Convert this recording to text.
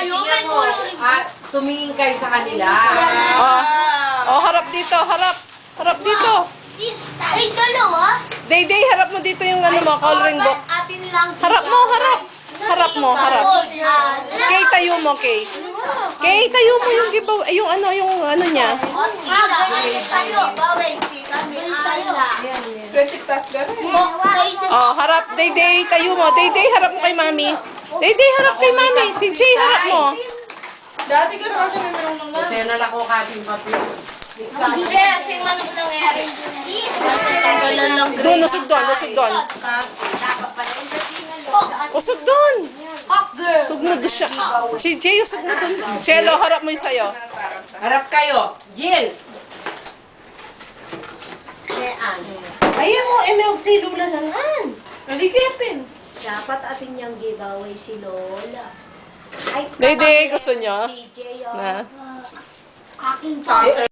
kayo, may coloring. Tumingin kayo sa kanila. Oh, harap dito, harap. Harap dito. Ay, dalawa? Day, harap mo dito yung ano mo, coloring book. Atin lang. Harap mo, harap. Harap mo, harap. Kay, tayo mo, Kay. Kay, tayo mo yung giveaway, yung ano niya. Oh, harap, Day, tayo mo. Day, harap mo kay Mami. Day, harap kay Mami. Si Jay, harap mo. Dati ka na kami meron ng Kasi nalako kaping papel. Tingnan mo nangyari. Doon, usog doon. Usog doon. Usog mo doon siya. Si Jay, usog mo doon. Jello, harap mo yung sayo. Harap kayo. Jill. Ayan mo, may si Lola naman. Naligipin. Dapat atin niyang giveaway si Lola. Ay, Day, gusto niyo? si Jay, oh. Na? Akin sa